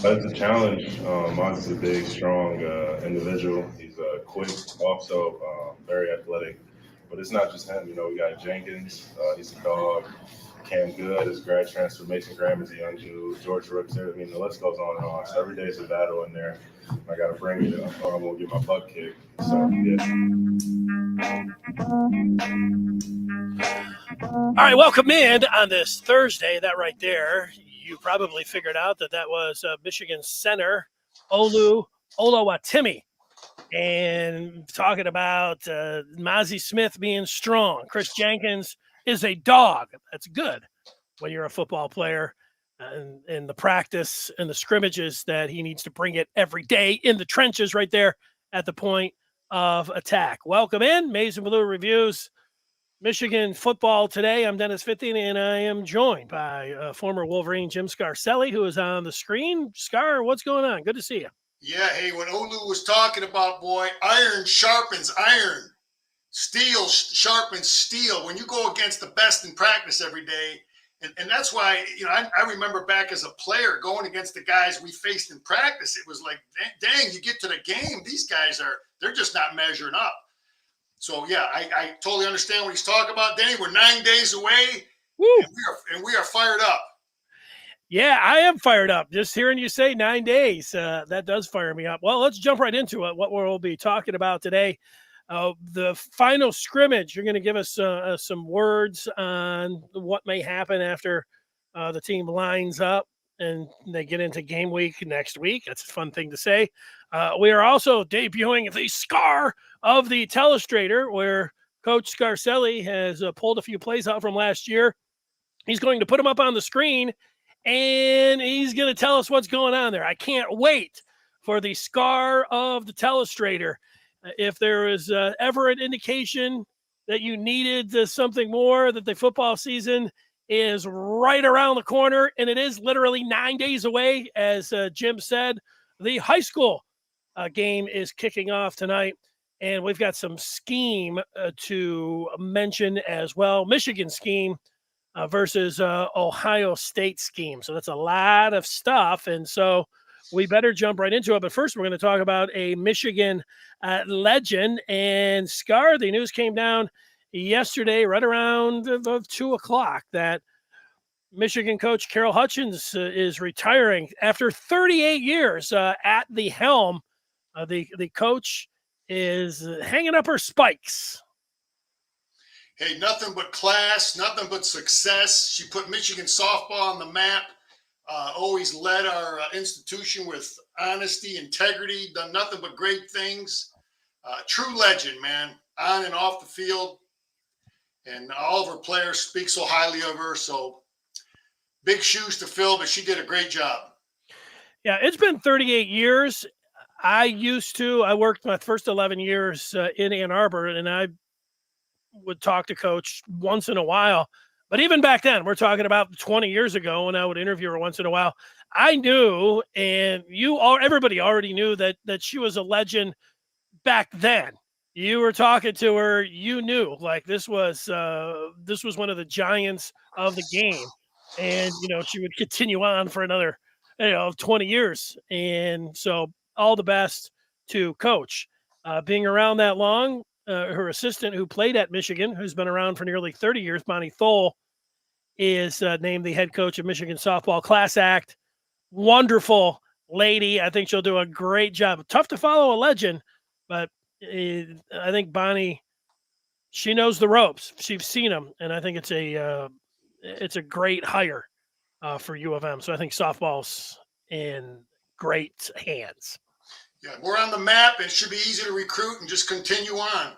It's a challenge. Monty's a big, strong individual. He's quick, also very athletic. But it's not just him. We got Jenkins. He's a dog. Cam Good is grad transfer. Mason Graham is a young dude. George Rooks there. The list goes on and on. So every day is a battle in there. I got to bring it, or I'm going to get my butt kicked. So, yeah. All right, welcome in on this Thursday. That right there, you probably figured out that was Michigan center Olu Oluwatimi, and talking about Mozzie Smith being strong. Chris Jenkins is a dog. That's good when you're a football player, and the practice and the scrimmages that he needs to bring it every day in the trenches right there at the point of attack. Welcome in, Maize and Blue Reviews. Michigan football today. I'm Dennis Fithian, and I am joined by former Wolverine Jim Scarcelli, who is on the screen. Scar, what's going on? Good to see you. Yeah, hey, when Olu was talking about, boy, iron sharpens iron, steel sharpens steel. When you go against the best in practice every day, and that's why, I remember back as a player going against the guys we faced in practice, it was like, dang, you get to the game, these guys they're just not measuring up. So, yeah, I totally understand what he's talking about, Danny. We're 9 days away, and we are fired up. Yeah, I am fired up. Just hearing you say 9 days, that does fire me up. Well, let's jump right into it, what we'll be talking about today. The final scrimmage, you're going to give us some words on what may happen after the team lines up and they get into game week next week. That's a fun thing to say. We are also debuting the Scar of the Telestrator, where Coach Scarcelli has pulled a few plays out from last year. He's going to put them up on the screen, and he's going to tell us what's going on there. I can't wait for the Scar of the Telestrator. If there is ever an indication that you needed something more, that the football season is right around the corner, and it is literally 9 days away, as Jim said, the high school game is kicking off tonight, and we've got some scheme to mention as well. Michigan scheme versus Ohio State scheme. So that's a lot of stuff, and so we better jump right into it. But first, we're going to talk about a Michigan legend. And Scar, the news came down yesterday right around 2 o'clock that Michigan coach Carol Hutchins is retiring after 38 years at the helm. The coach is hanging up her spikes. Hey, nothing but class, nothing but success. She put Michigan softball on the map. Always led our institution with honesty, integrity, done nothing but great things. True legend, man, on and off the field. And all of her players speak so highly of her. So big shoes to fill, but she did a great job. Yeah, it's been 38 years. I worked my first 11 years in Ann Arbor, and I would talk to Coach once in a while. But even back then, we're talking about 20 years ago, when I would interview her once in a while, I knew, and everybody already knew that she was a legend back then. You were talking to her, you knew, like, this was one of the giants of the game, and she would continue on for another 20 years. And so all the best to Coach. Being around that long, her assistant, who played at Michigan, who's been around for nearly 30 years, Bonnie Thole, is named the head coach of Michigan softball class act. Wonderful lady. I think she'll do a great job. Tough to follow a legend, but I think Bonnie, she knows the ropes. She's seen them, and I think it's a great hire for U of M. So I think softball's in great hands. Yeah, we're on the map. It should be easy to recruit and just continue on.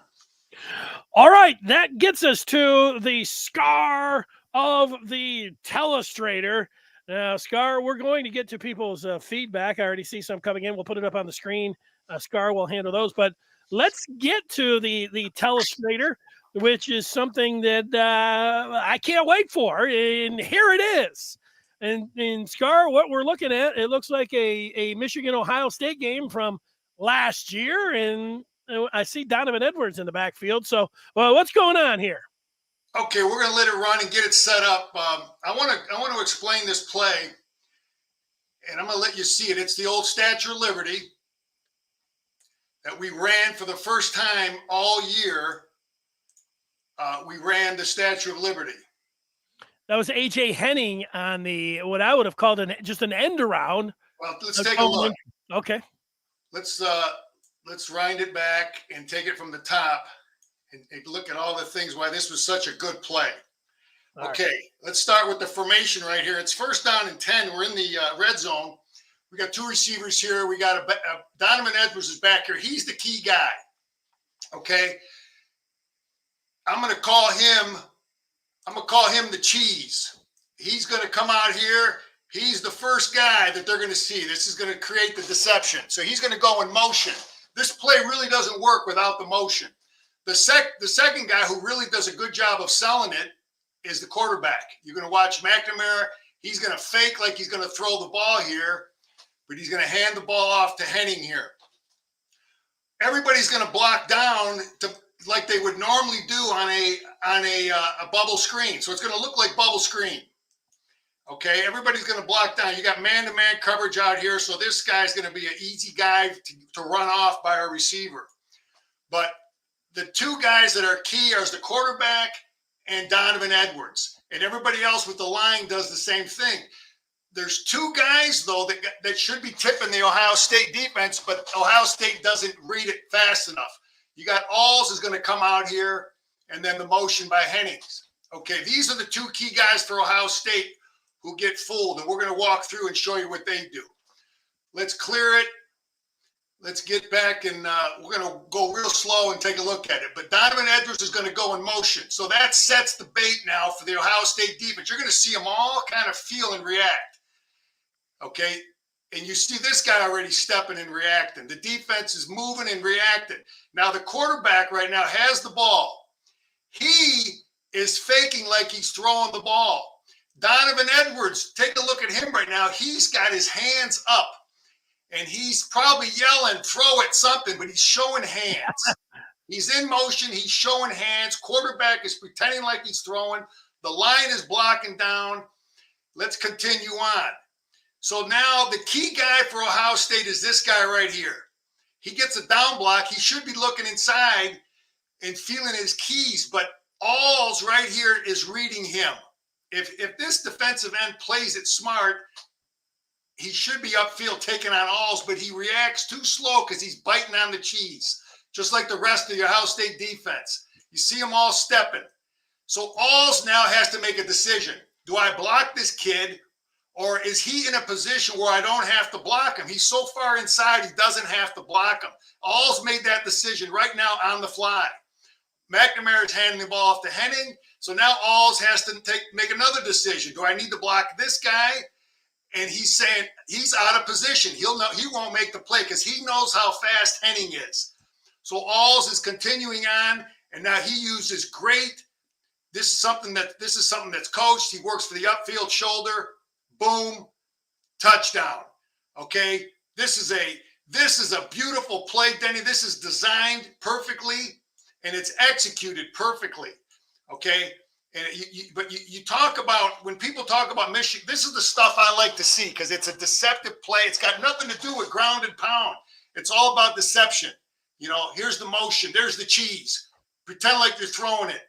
All right, that gets us to the Scar of the Telestrator. Now, Scar, we're going to get to people's feedback. I already see some coming in. We'll put it up on the screen. Scar will handle those. But let's get to the Telestrator, which is something that I can't wait for. And here it is. And Scar, what we're looking at, it looks like a Michigan-Ohio State game from last year. And I see Donovan Edwards in the backfield. So, well, what's going on here? Okay, we're going to let it run and get it set up. I want to explain this play, and I'm going to let you see it. It's the old Statue of Liberty that we ran for the first time all year. We ran the Statue of Liberty. That was AJ Henning on the what I would have called just an end around. Well, let's take a look. Okay. Let's wind it back and take it from the top and look at all the things why this was such a good play. Okay, right. Let's start with the formation right here. It's 1st down and 10. We're in the red zone. We got 2 receivers here. We got Donovan Edwards is back here. He's the key guy. Okay. I'm going to call him the cheese. He's going to come out here. He's the first guy that they're going to see. This is going to create the deception. So he's going to go in motion. This play really doesn't work without the motion. The second guy who really does a good job of selling it is the quarterback. You're going to watch McNamara. He's going to fake like he's going to throw the ball here, but he's going to hand the ball off to Henning here. Everybody's going to block down like they would normally do on a bubble screen. So it's going to look like bubble screen. Okay, everybody's going to block down. You got man-to-man coverage out here, so this guy's going to be an easy guy to run off by our receiver. But the 2 guys that are key are the quarterback and Donovan Edwards. And everybody else with the line does the same thing. There's 2 guys, though, that should be tipping the Ohio State defense, but Ohio State doesn't read it fast enough. You got Alls is going to come out here, and then the motion by Hennings. Okay, these are the 2 key guys for Ohio State who get fooled, and we're going to walk through and show you what they do. Let's clear it. Let's get back, and we're going to go real slow and take a look at it. But Donovan Edwards is going to go in motion. So that sets the bait now for the Ohio State defense. You're going to see them all kind of feel and react. Okay? And you see this guy already stepping and reacting. The defense is moving and reacting. Now the quarterback right now has the ball. He is faking like he's throwing the ball. Donovan Edwards, take a look at him right now. He's got his hands up, and he's probably yelling, throw it, something, but he's showing hands. He's in motion. He's showing hands. Quarterback is pretending like he's throwing. The line is blocking down. Let's continue on. So now the key guy for Ohio State is this guy right here. He gets a down block. He should be looking inside and feeling his keys, but Alls right here is reading him. If this defensive end plays it smart, he should be upfield taking on Alls, but he reacts too slow because he's biting on the cheese, just like the rest of your Ohio State defense. You see them all stepping. So Alls now has to make a decision. Do I block this kid, or is he in a position where I don't have to block him? He's so far inside, he doesn't have to block him. Alls made that decision right now on the fly. McNamara is handing the ball off to Henning. So now Alls has to make another decision. Do I need to block this guy? And he's saying he's out of position. He won't make the play because he knows how fast Henning is. So Alls is continuing on, and now he uses great. This is something that's coached. He works for the upfield shoulder. Boom, touchdown. Okay, this is a beautiful play, Denny. This is designed perfectly, and it's executed perfectly. Okay, and you talk about, when people talk about Michigan, this is the stuff I like to see because it's a deceptive play. It's got nothing to do with ground and pound. It's all about deception. You know, here's the motion. There's the cheese. Pretend like you're throwing it.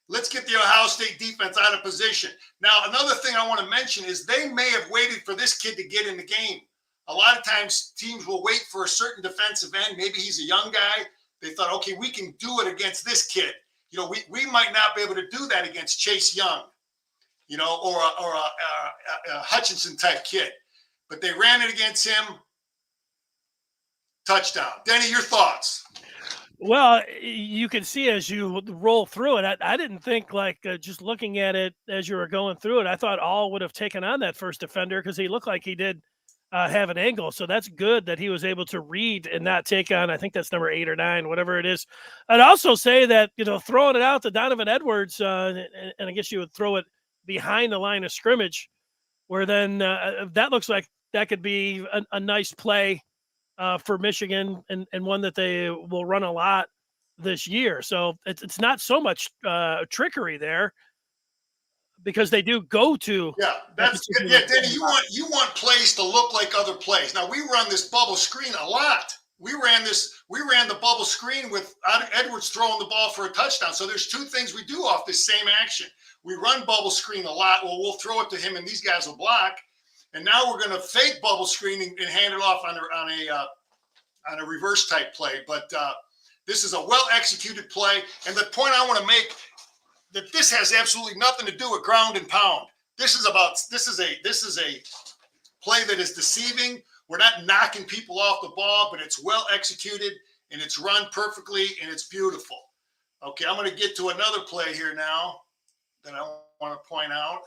Let's get the Ohio State defense out of position. Now, another thing I want to mention is they may have waited for this kid to get in the game. A lot of times teams will wait for a certain defensive end. Maybe he's a young guy. They thought, okay, we can do it against this kid. You know, we might not be able to do that against Chase Young, you know, or a Hutchinson type kid. But they ran it against him. Touchdown. Denny, your thoughts? Well, you can see as you roll through it, I didn't think just looking at it as you were going through it, I thought All would have taken on that first defender because he looked like he did have an angle. So that's good that he was able to read and not take on, I think that's number 8 or 9, whatever it is. I'd also say that, you know, throwing it out to Donovan Edwards, and I guess you would throw it behind the line of scrimmage, where then that looks like that could be a nice play for Michigan and one that they will run a lot this year. So it's not so much trickery there because they do go to. Yeah, Danny. You want plays to look like other plays. Now we run this bubble screen a lot. We ran the bubble screen with Edwards throwing the ball for a touchdown. So there's two things we do off this same action. We run bubble screen a lot. Well, we'll throw it to him and these guys will block. And now we're going to fake bubble screen and hand it off on a reverse type play. But this is a well executed play. And the point I want to make, that this has absolutely nothing to do with ground and pound. This is a play that is deceiving. We're not knocking people off the ball, but it's well executed and it's run perfectly and it's beautiful. Okay, I'm going to get to another play here now that I want to point out.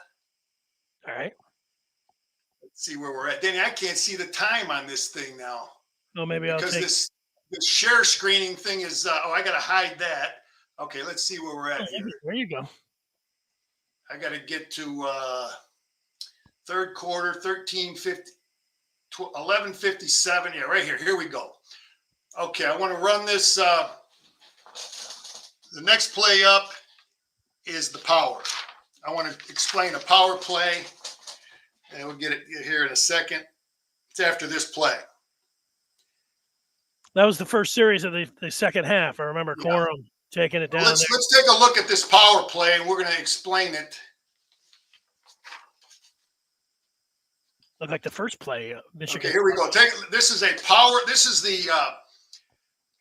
All right. Let's see where we're at. Danny, I can't see the time on this thing now. Oh, maybe I'll take this share screening thing is, I got to hide that. Okay, let's see where we're at here. There you go. I got to get to third quarter, 11:57. Yeah, right here. Here we go. Okay, I want to run this. The next play up is the power. I want to explain a power play, and we'll get it here in a second. It's after this play. That was the first series of the second half. I remember Corum taking it down. Let's take a look at this power play, and we're going to explain it. Looked like the first play, Michigan. Okay, here we go. This is a power. This is the.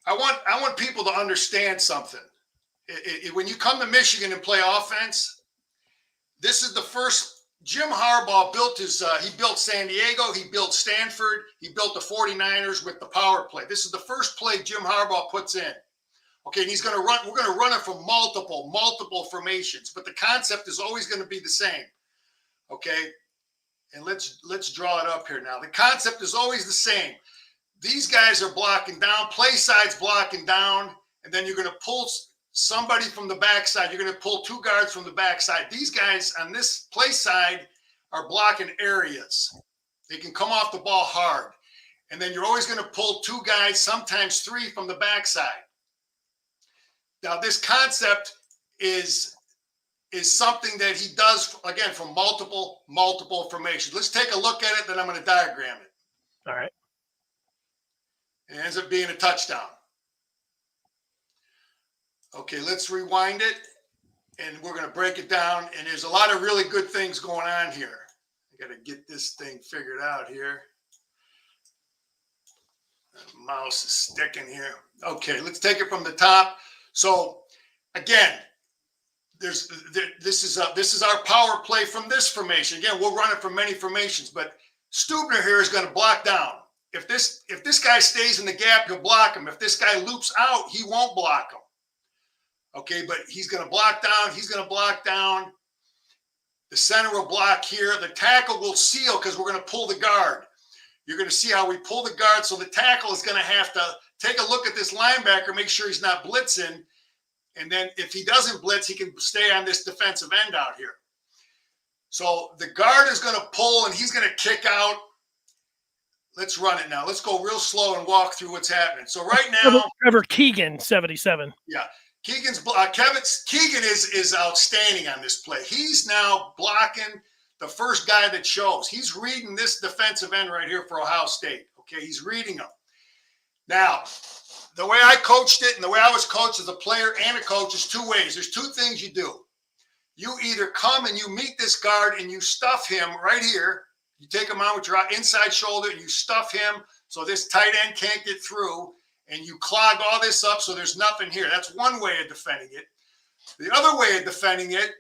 I want people to understand something. When you come to Michigan and play offense, this is the first. Jim Harbaugh built he built San Diego, he built Stanford, he built the 49ers with the power play. This is the first play Jim Harbaugh puts in. Okay, and we're going to run it from multiple formations, but the concept is always going to be the same. Okay, and let's draw it up here now. The concept is always the same. These guys are blocking down, play side's blocking down, and then you're going to pull somebody from the backside. You're going to pull two guards from the backside. These guys on this play side are blocking areas. They can come off the ball hard. And then you're always going to pull two guys, sometimes three from the backside. Now, this concept is something that he does, again, from multiple formations. Let's take a look at it, then I'm going to diagram it. All right. It ends up being a touchdown. Okay, let's rewind it, and we're going to break it down. And there's a lot of really good things going on here. I got to get this thing figured out here. The mouse is sticking here. Okay, let's take it from the top. So, again, this is our power play from this formation. Again, we'll run it from many formations, but Stubner here is going to block down. If this guy stays in the gap, he'll block him. If this guy loops out, he won't block him. Okay, but he's going to block down. He's going to block down. The center will block here. The tackle will seal because we're going to pull the guard. You're going to see how we pull the guard. So the tackle is going to have to take a look at this linebacker, make sure he's not blitzing. And then if he doesn't blitz, he can stay on this defensive end out here. So the guard is going to pull and he's going to kick out. Let's run it now. Let's go real slow and walk through what's happening. So right now, Trevor Keegan, 77. Yeah. Keegan is outstanding on this play. He's now blocking the first guy that shows. He's reading this defensive end right here for Ohio State. Okay, he's reading them. Now, the way I coached it and the way I was coached as a player and a coach is two ways. There's two things you do. You either come and you meet this guard and you stuff him right here. You take him out with your inside shoulder and you stuff him so this tight end can't get through. And you clog all this up so there's nothing here. That's one way of defending it. The other way of defending it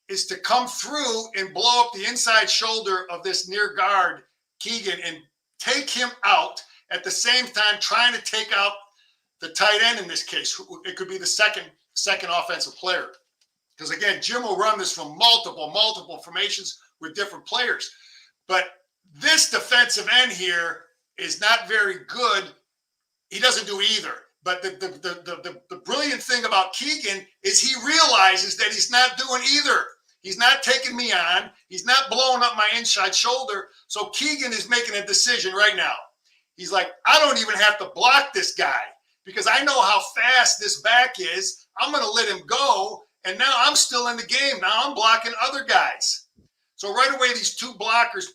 is to come through and blow up the inside shoulder of this near guard, Keegan, and take him out at the same time trying to take out the tight end in this case. It could be the second offensive player. Because, again, Jim will run this from multiple formations with different players. But this defensive end here is not very good. He doesn't do either. But the brilliant thing about Keegan is he realizes that he's not doing either. He's not taking me on. He's not blowing up my inside shoulder. So Keegan is making a decision right now. He's like, I don't even have to block this guy. because I know how fast this back is. I'm going to let him go, and now I'm still in the game. Now I'm blocking other guys. So right away, these two blockers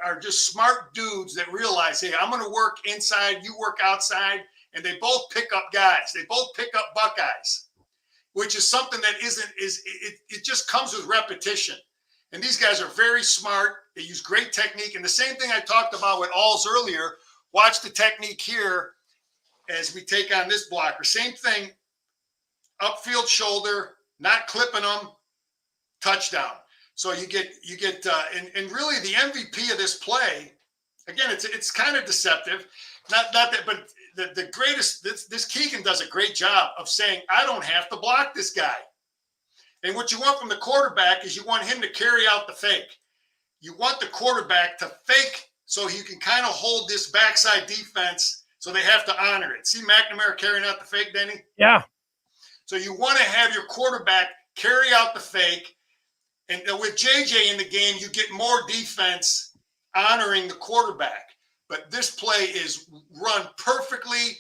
are just smart dudes that realize, hey, I'm going to work inside, you work outside, and they both pick up guys. They both pick up Buckeyes, which is something that it just comes with repetition. And these guys are very smart. They use great technique. And the same thing I talked about with Alls earlier, watch the technique here as we take on this blocker. Same thing, upfield shoulder, not clipping them, touchdown. So you get, and really the MVP of this play, again, it's kind of deceptive. Not that, but the greatest, this Keegan does a great job of saying, I don't have to block this guy. And what you want from the quarterback is you want him to carry out the fake. You want the quarterback to fake so you can kind of hold this backside defense so they have to honor it. See McNamara carrying out the fake, Denny? Yeah. So you want to have your quarterback carry out the fake. And with JJ in the game, you get more defense honoring the quarterback. But this play is run perfectly,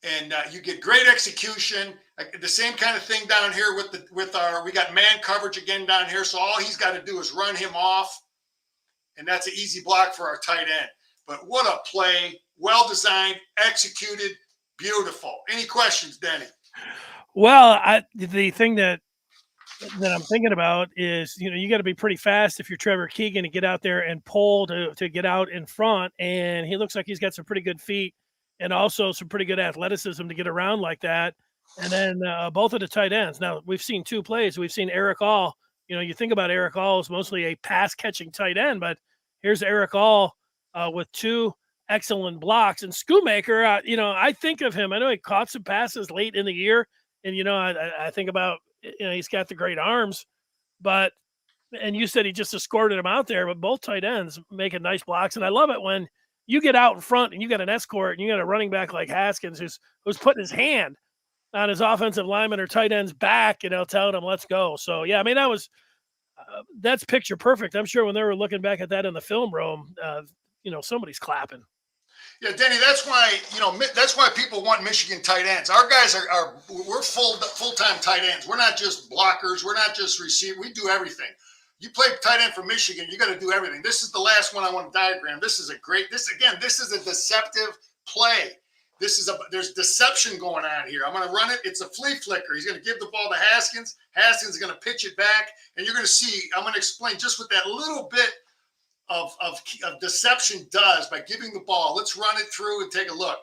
and you get great execution. The same kind of thing down here we got man coverage again down here. So all he's got to do is run him off, and that's an easy block for our tight end. But what a play! Well designed, executed, beautiful. Any questions, Denny? Well, the thing that I'm thinking about is, you got to be pretty fast if you're Trevor Keegan to get out there and pull to get out in front. And he looks like he's got some pretty good feet and also some pretty good athleticism to get around like that. And then both of the tight ends. Now, we've seen two plays. We've seen Eric All. You think about Eric All as mostly a pass-catching tight end, but here's Eric All with two excellent blocks. And Schoonmaker, I think of him. I know he caught some passes late in the year. And, I think about, he's got the great arms, and you said he just escorted him out there, but both tight ends making nice blocks. And I love it when you get out in front and you got an escort and you got a running back like Haskins who's putting his hand on his offensive lineman or tight end's back, telling him, let's go. So, yeah, I mean, that's picture perfect. I'm sure when they were looking back at that in the film room, somebody's clapping. Yeah, Denny, that's why people want Michigan tight ends. Our guys we're full-time tight ends. We're not just blockers. We're not just receivers. We do everything. You play tight end for Michigan, you got to do everything. This is the last one I want to diagram. This is a deceptive play. There's deception going on here. I'm going to run it. It's a flea flicker. He's going to give the ball to Haskins. Haskins is going to pitch it back, and you're going to see. I'm going to explain just what that little bit of deception does by giving the ball. Let's run it through and take a look.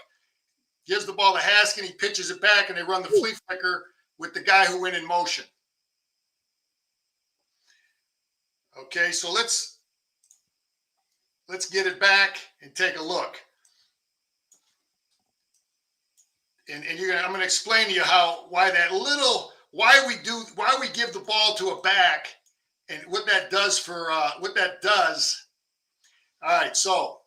Gives the ball to Haskins, he pitches it back, and they run the flea flicker with the guy who went in motion. Okay, so let's get it back and take a look. And I'm going to explain to you why we give the ball to a back and what that does All right, so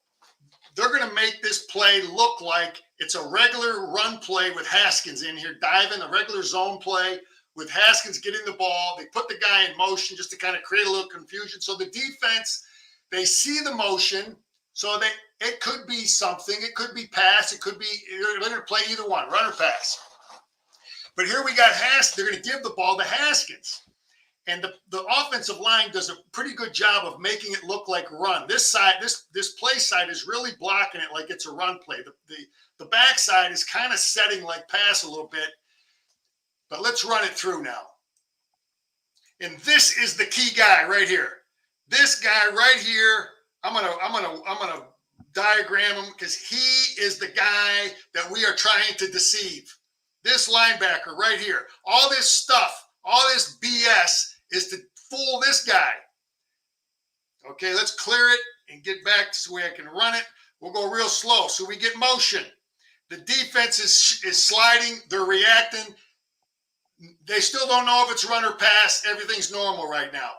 they're going to make this play look like it's a regular run play with Haskins in here, diving, a regular zone play with Haskins getting the ball. They put the guy in motion just to kind of create a little confusion. So the defense, they see the motion, so it could be something. It could be pass. It could be they're going to play either one, run or pass. But here we got Haskins. They're going to give the ball to Haskins. And the offensive line does a pretty good job of making it look like run. This side, this play side is really blocking it like it's a run play. The back side is kind of setting like pass a little bit. But let's run it through now. And this is the key guy right here. This guy right here, I'm gonna diagram him because he is the guy that we are trying to deceive. This linebacker right here. All this stuff, all this BS is to fool this guy. Okay, let's clear it and get back to the way I can run it. We'll go real slow. So we get motion. The defense is sliding. They're reacting. They still don't know if it's run or pass. Everything's normal right now.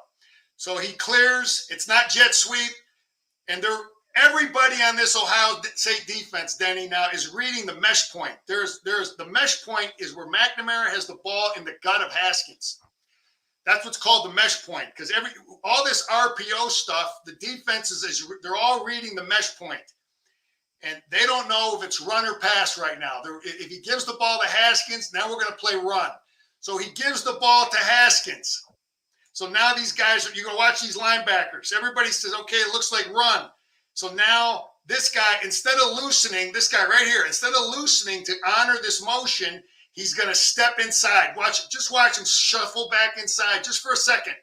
So he clears. It's not jet sweep. And everybody on this Ohio State defense, Denny, now is reading the mesh point. There's the mesh point is where McNamara has the ball in the gut of Haskins. That's what's called the mesh point, because all this RPO stuff, the defenses they're all reading the mesh point. And they don't know if it's run or pass right now. If he gives the ball to Haskins, now we're going to play run. So he gives the ball to Haskins. So now these guys, you're going to watch these linebackers. Everybody says, okay, it looks like run. So now this guy, instead of loosening, this guy right here, instead of loosening to honor this motion, he's going to step inside. Just watch him shuffle back inside just for a second.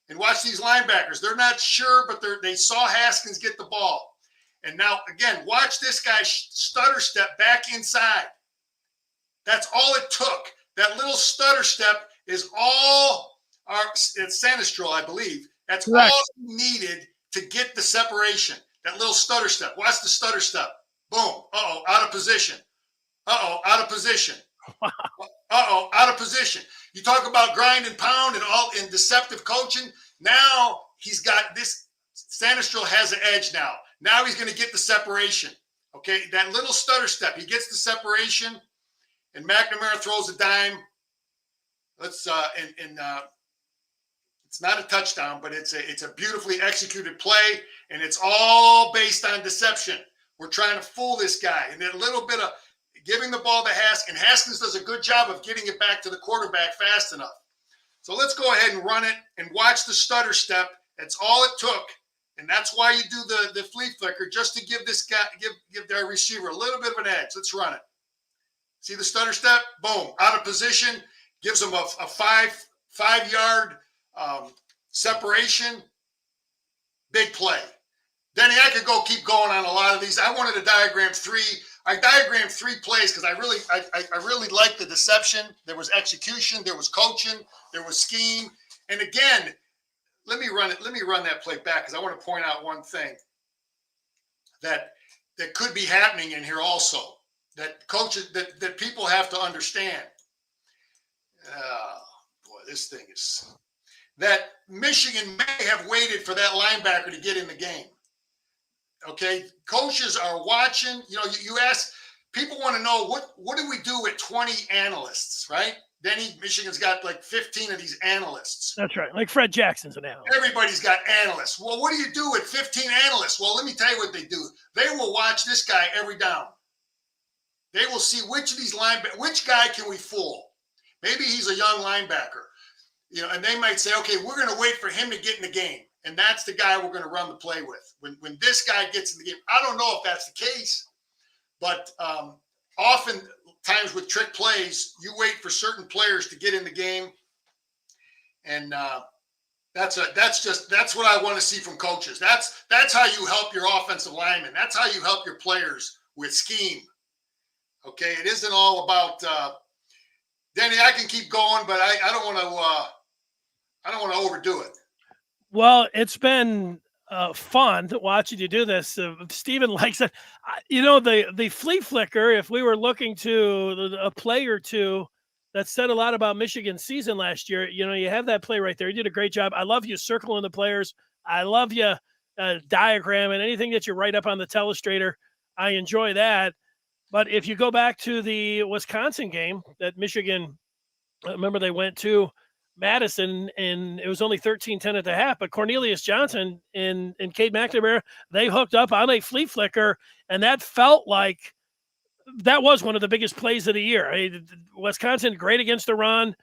And watch these linebackers. They're not sure, but they saw Haskins get the ball. And now, again, watch this guy stutter step back inside. That's all it took. That little stutter step is all it's Sanistrol, I believe. That's Correct. all needed to get the separation. That little stutter step. Watch the stutter step. Boom. Uh-oh, out of position. Uh-oh, out of position. Uh-oh, out of position. You talk about grind and pound and all in deceptive coaching. Now he's got this. Sanistrol has an edge now. Now he's going to get the separation. Okay, that little stutter step. He gets the separation, and McNamara throws a dime. It's not a touchdown, but it's a beautifully executed play, and it's all based on deception. We're trying to fool this guy, and then a little bit of giving the ball to Haskins. And Haskins does a good job of getting it back to the quarterback fast enough. So let's go ahead and run it and watch the stutter step. That's all it took. And that's why you do the flea flicker, just to give this guy, give their receiver a little bit of an edge. Let's run it. See the stutter step? Boom, out of position, gives him a 5-yard separation. Big play. Denny, I could keep going on a lot of these. I wanted to diagram three. I diagrammed 3 plays because I really liked the deception. There was execution, there was coaching, there was scheme, and again. Let me run that play back because I want to point out one thing that could be happening in here also. That coaches that people have to understand. Boy, this thing is that Michigan may have waited for that linebacker to get in the game. Okay, coaches are watching. You know, you ask people want to know what do we do with 20 analysts, right? Denny, Michigan's got like 15 of these analysts. That's right. Like Fred Jackson's an analyst. Everybody's got analysts. Well, what do you do with 15 analysts? Well, let me tell you what they do. They will watch this guy every down. They will see which guy can we fool? Maybe he's a young linebacker. You know, and they might say, okay, we're going to wait for him to get in the game. And that's the guy we're going to run the play with. When this guy gets in the game, I don't know if that's the case, but often times with trick plays, you wait for certain players to get in the game, and that's what I want to see from coaches. That's how you help your offensive linemen. That's how you help your players with scheme. Okay, it isn't all about Denny. I can keep going, but I don't want to overdo it. Well, it's been fun watching you do this. Steven likes it. You know, the flea flicker, if we were looking to a play or two that said a lot about Michigan's season last year, you know, you have that play right there. You did a great job. I love you circling the players. I love you diagramming anything that you write up on the Telestrator. I enjoy that. But if you go back to the Wisconsin game that Michigan, remember they went to Madison, and it was only 13-10 at the half, but Cornelius Johnson and Cade McNamara, they hooked up on a flea flicker, and that felt like that was one of the biggest plays of the year. Wisconsin, great against the run.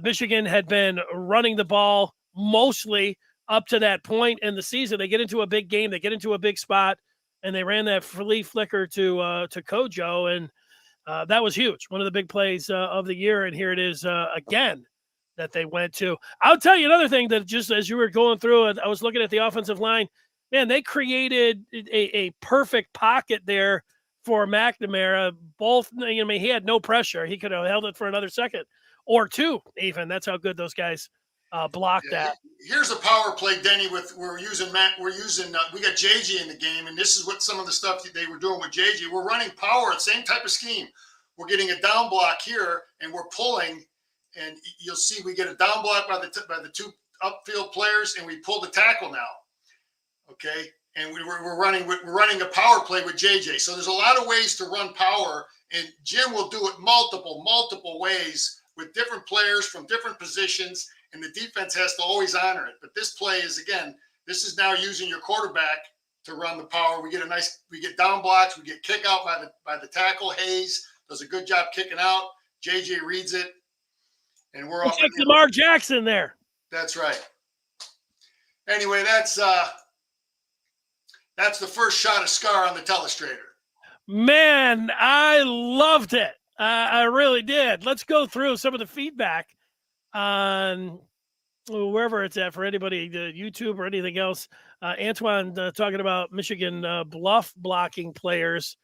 Michigan had been running the ball mostly up to that point in the season. They get into a big game, they get into a big spot, and they ran that flea flicker to Kojo, and that was huge. One of the big plays of the year, and here it is again that they went to. I'll tell you another thing that just as you were going through it, I was looking at the offensive line. Man, they created a perfect pocket there for McNamara. Both, I mean, he had no pressure. He could have held it for another second or two, even. That's how good those guys blocked that. Here's a power play, Denny. We got JJ in the game, and this is what some of the stuff that they were doing with JJ. We're running power, same type of scheme. We're getting a down block here, and we're pulling. And you'll see we get a down block by the 2 upfield players, and we pull the tackle now. Okay, and we're running a power play with JJ. So there's a lot of ways to run power, and Jim will do it multiple ways with different players from different positions, and the defense has to always honor it. But this play is, again, this is now using your quarterback to run the power. We get down blocks. We get kick out by the tackle. Hayes does a good job kicking out. JJ reads it, and we're Looks up. like Lamar Jackson there. That's right. Anyway, that's the first shot of Scar on the Telestrator. Man, I loved it. I really did. Let's go through some of the feedback on wherever it's at for anybody, YouTube or anything else. Antoine talking about Michigan bluff blocking players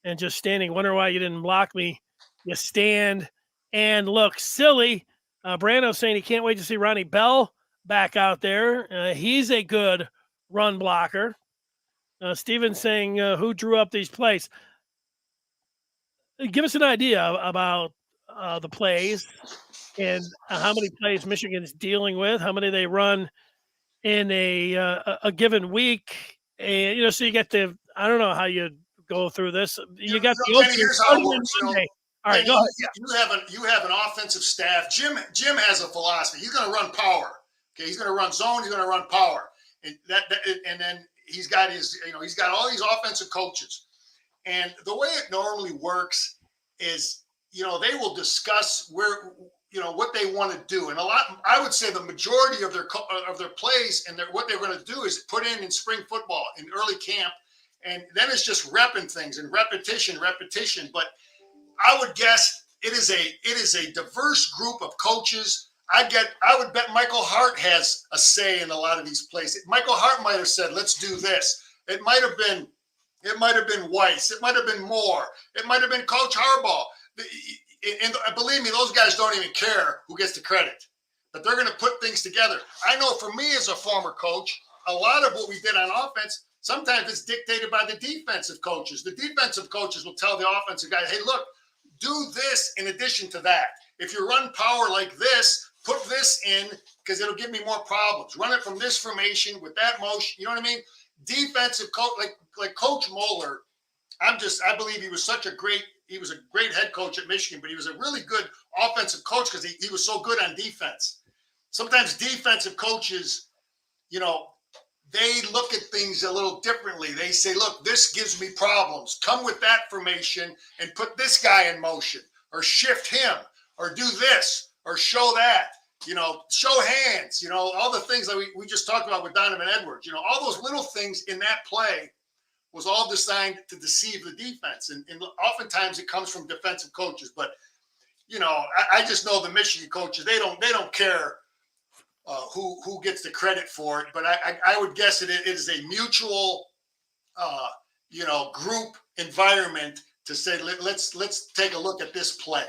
and just standing. Wonder why you didn't block me. You stand and look silly. Brando saying he can't wait to see Ronnie Bell back out there. He's a good run blocker. Steven saying who drew up these plays. Give us an idea about the plays and how many plays Michigan is dealing with, how many they run in a given week. And, so you get I don't know how you go through this. You got the Kenny, here's how it works. All right, go ahead. You have an offensive staff. Jim has a philosophy. He's going to run power. Okay, he's going to run zone. He's going to run power, and then he's got he's got all these offensive coaches. And the way it normally works is, they will discuss what they want to do. And I would say the majority of their plays and what they're going to do is put in spring football, in early camp. And then it's just repping things and repetition. But I would guess it is a diverse group of coaches. I would bet Michael Hart has a say in a lot of these plays. Michael Hart might have said, let's do this. It might have been Weiss. It might have been Moore. It might have been Coach Harbaugh. And believe me, those guys don't even care who gets the credit. But they're going to put things together. I know for me as a former coach, a lot of what we did on offense, sometimes it's dictated by the defensive coaches. The defensive coaches will tell the offensive guy, hey, look, do this in addition to that. If you run power like this, put this in because it'll give me more problems. Run it from this formation with that motion. You know what I mean? Defensive coach, like Coach Moeller, I believe he was a great head coach at Michigan, but he was a really good offensive coach because he was so good on defense. Sometimes defensive coaches, they look at things a little differently. They say, look, this gives me problems. Come with that formation and put this guy in motion, or shift him, or do this, or show that. Show hands, all the things that we just talked about with Donovan Edwards, all those little things in that play was all designed to deceive the defense. And oftentimes it comes from defensive coaches, but I just know the Michigan coaches, they don't care who gets the credit for it. But I would guess it is a mutual, group environment to say, let's take a look at this play.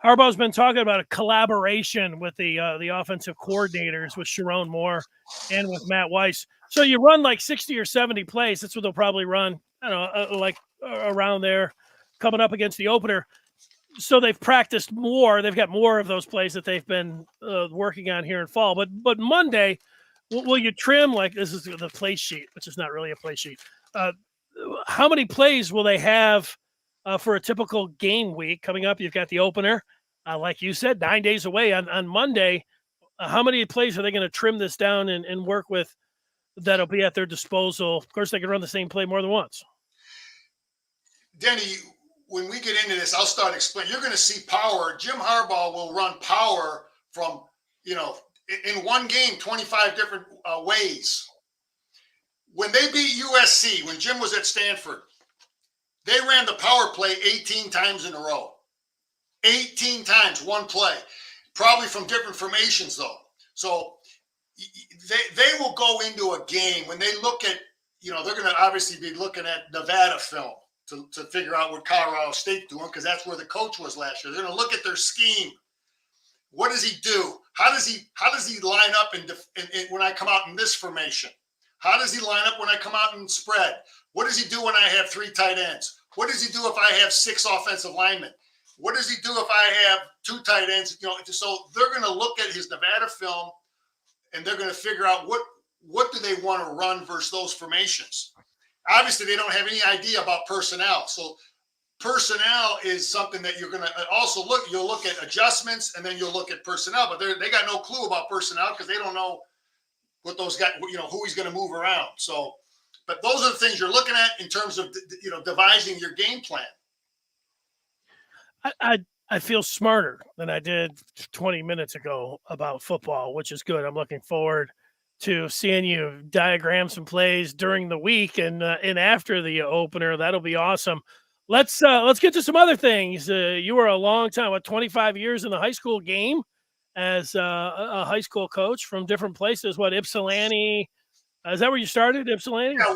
Harbaugh's been talking about a collaboration with the offensive coordinators, with Sharon Moore and with Matt Weiss. So you run like 60 or 70 plays. That's what they'll probably run, around there coming up against the opener. So they've practiced more. They've got more of those plays that they've been working on here in fall. But Monday, will you trim, like this is the play sheet, which is not really a play sheet. How many plays will they have for a typical game week coming up? You've got the opener, like you said, 9 days away on Monday. How many plays are they going to trim this down and work with that'll be at their disposal? Of course, they can run the same play more than once. Denny, when we get into this, I'll start explaining. You're going to see power. Jim Harbaugh will run power from, in one game, 25 different ways. When they beat USC, when Jim was at Stanford, they ran the power play 18 times in a row. 18 times, one play. Probably from different formations, though. So they will go into a game when they look at, they're going to obviously be looking at Nevada film to figure out what Colorado State's doing, because that's where the coach was last year. They're going to look at their scheme. What does he do? How does he line up when I come out in this formation? How does he line up when I come out in spread? What does he do when I have 3 tight ends? What does he do if I have 6 offensive linemen? What does he do if I have 2 tight ends? So they're going to look at his Nevada film, and they're going to figure out what do they want to run versus those formations. Obviously, they don't have any idea about personnel. So personnel is something that you're going to also look. You'll look at adjustments, and then you'll look at personnel. But they got no clue about personnel because they don't know what those guys, who he's going to move around. So, But those are the things you're looking at in terms of, devising your game plan. I feel smarter than I did 20 minutes ago about football, which is good. I'm looking forward to seeing you diagram some plays during the week and after the opener. That'll be awesome. Let's get to some other things. You were a long time, 25 years in the high school game as a high school coach from different places. What, Ypsilanti? Is that where you started, Ypsilanti? Yeah,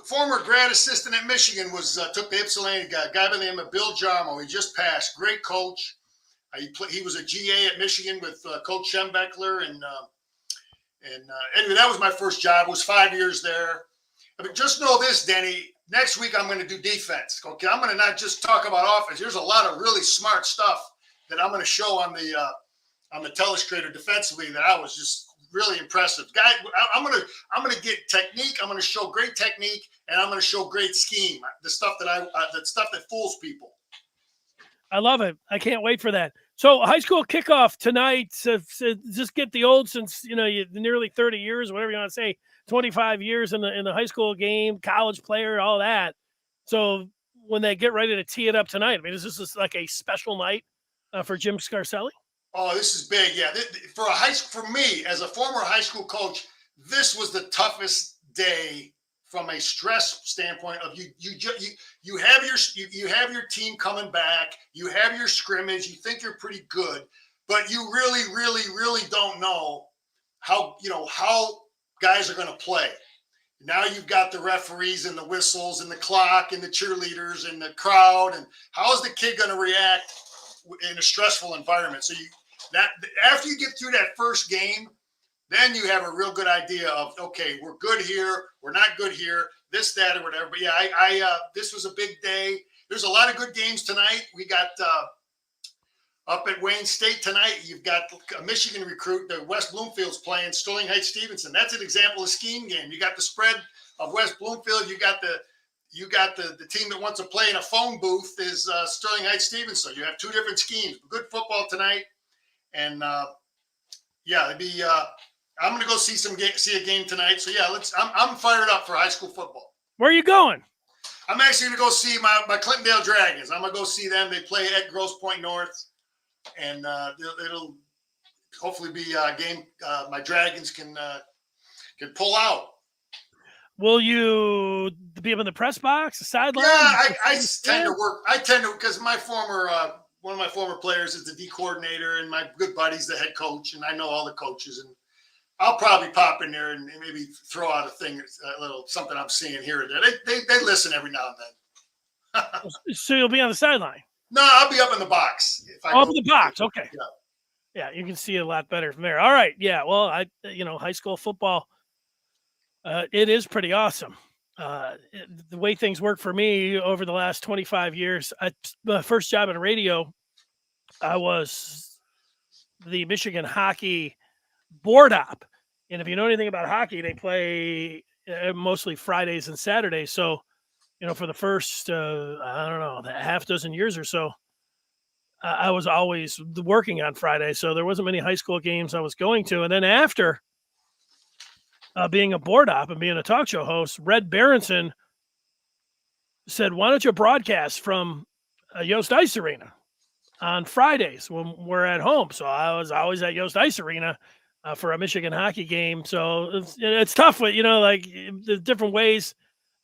former grad assistant at Michigan took the Ypsilanti guy by the name of Bill Jarmo. He just passed. Great coach. He was a GA at Michigan with Coach Schembeckler, and anyway, that was my first job. It was 5 years there. I mean, just know this, Denny. Next week I'm going to do defense. Okay, I'm going to not just talk about offense. There's a lot of really smart stuff that I'm going to show on the Telestrator defensively that I was just really impressive. Guy, I'm gonna get technique. I'm gonna show great technique, and I'm gonna show great scheme. The stuff that fools people. I love it. I can't wait for that. So high school kickoff tonight. Just get the old, since you nearly 30 years, whatever you want to say, 25 years in the high school game, college player, all that. So when they get ready to tee it up tonight, I mean, is this like a special night for Jim Scarcelli? Oh, this is big. Yeah. For me, as a former high school coach, this was the toughest day from a stress standpoint of you have your team coming back, you have your scrimmage, you think you're pretty good, but you really, really, really don't know how guys are going to play. Now you've got the referees and the whistles and the clock and the cheerleaders and the crowd, and how is the kid going to react in a stressful environment? So after you get through that first game, then you have a real good idea of, okay, we're good here, we're not good here, this, that, or whatever. But yeah, this was a big day. There's a lot of good games tonight. We got up at Wayne State tonight. You've got a Michigan recruit, the West Bloomfield's playing Sterling Heights Stevenson. That's an example of scheme game. You got the spread of West Bloomfield. You got the team that wants to play in a phone booth is Sterling Heights Stevenson. You have two different schemes. Good football tonight, and it'd be. I'm going to go see a game tonight. So yeah, I'm fired up for high school football. Where are you going? I'm actually going to go see my Clintondale Dragons. I'm going to go see them. They play at Grosse Pointe North, and it'll hopefully be a game my Dragons can pull out. Will you be up in the press box, the sideline? Yeah, I tend to work. Because my former one of my former players is the D coordinator, and my good buddy's the head coach, and I know all the coaches, and I'll probably pop in there and maybe throw out a little something I'm seeing here or there. They listen every now and then. So you'll be on the sideline? No, I'll be up in the box. Up in the box, okay. Yeah, you can see a lot better from there. All right, yeah. Well, high school football, it is pretty awesome. The way things work for me over the last 25 years, my first job in radio, I was the Michigan hockey board op. And if you know anything about hockey, they play mostly Fridays and Saturdays. So, for the first, the half dozen years or so, I was always working on Friday. So there wasn't many high school games I was going to. And then after being a board op and being a talk show host, Red Berenson said, why don't you broadcast from Yost Ice Arena on Fridays when we're at home? So I was always at Yost Ice Arena for a Michigan hockey game. So it's tough with, the different ways.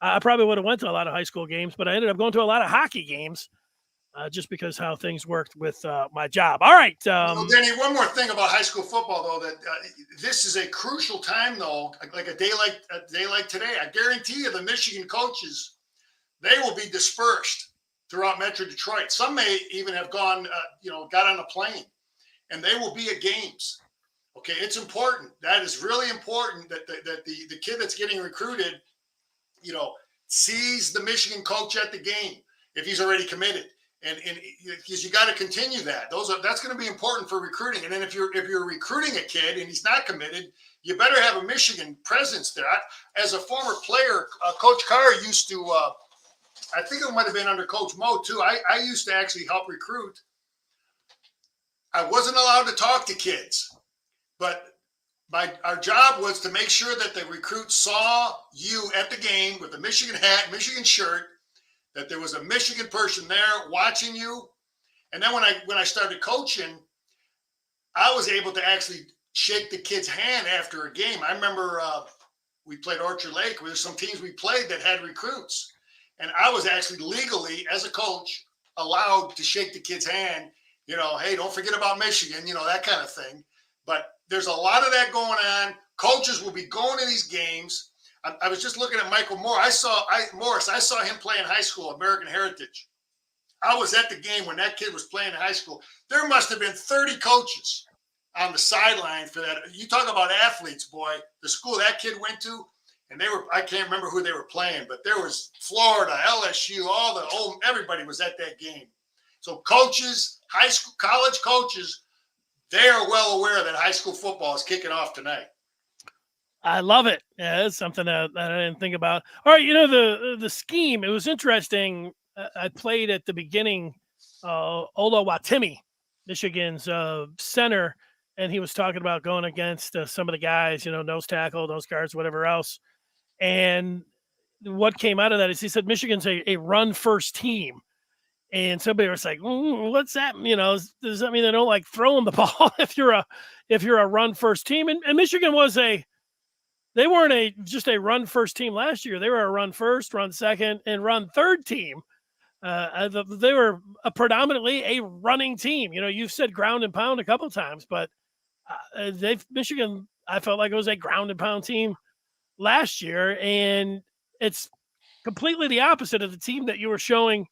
I probably would have went to a lot of high school games, but I ended up going to a lot of hockey games just because how things worked with my job. All right. Danny, one more thing about high school football, though, that this is a crucial time, though, like a day like today. I guarantee you the Michigan coaches, they will be dispersed throughout Metro Detroit. Some may even have got on a plane, and they will be at games. Okay, it's important. That is really important that the kid that's getting recruited, sees the Michigan coach at the game if he's already committed, and because you got to continue that. That's going to be important for recruiting. And then if you're recruiting a kid and he's not committed, you better have a Michigan presence there. As a former player, Coach Carr used to. I think it might have been under Coach Mo too. I used to actually help recruit. I wasn't allowed to talk to kids. But our job was to make sure that the recruits saw you at the game with a Michigan hat, Michigan shirt, that there was a Michigan person there watching you. And then when I started coaching, I was able to actually shake the kid's hand after a game. I remember we played Orchard Lake. There were some teams we played that had recruits. And I was actually legally, as a coach, allowed to shake the kid's hand, hey, don't forget about Michigan, that kind of thing. But there's a lot of that going on. Coaches will be going to these games. I was just looking at Michael Moore. I saw him play in high school, American Heritage. I was at the game when that kid was playing in high school. There must have been 30 coaches on the sideline for that. You talk about athletes, boy. The school that kid went to, and I can't remember who they were playing, but there was Florida, LSU, everybody was at that game. So coaches, high school, college coaches, they are well aware that high school football is kicking off tonight. I love it. Yeah, it's something that I didn't think about. All right, the scheme, it was interesting. I played at the beginning, Olu Oluwatimi, Michigan's center, and he was talking about going against some of the guys, nose tackle, nose guards, whatever else. And what came out of that is he said Michigan's a run-first team. And somebody was like, what's that? Does that mean they don't like throwing the ball if you're a run-first team? And Michigan they weren't just a run-first team last year. They were a run-first, run-second, and run-third team. They were predominantly a running team. You've said ground and pound a couple of times, but Michigan, I felt like it was a ground and pound team last year, and it's completely the opposite of the team that you were showing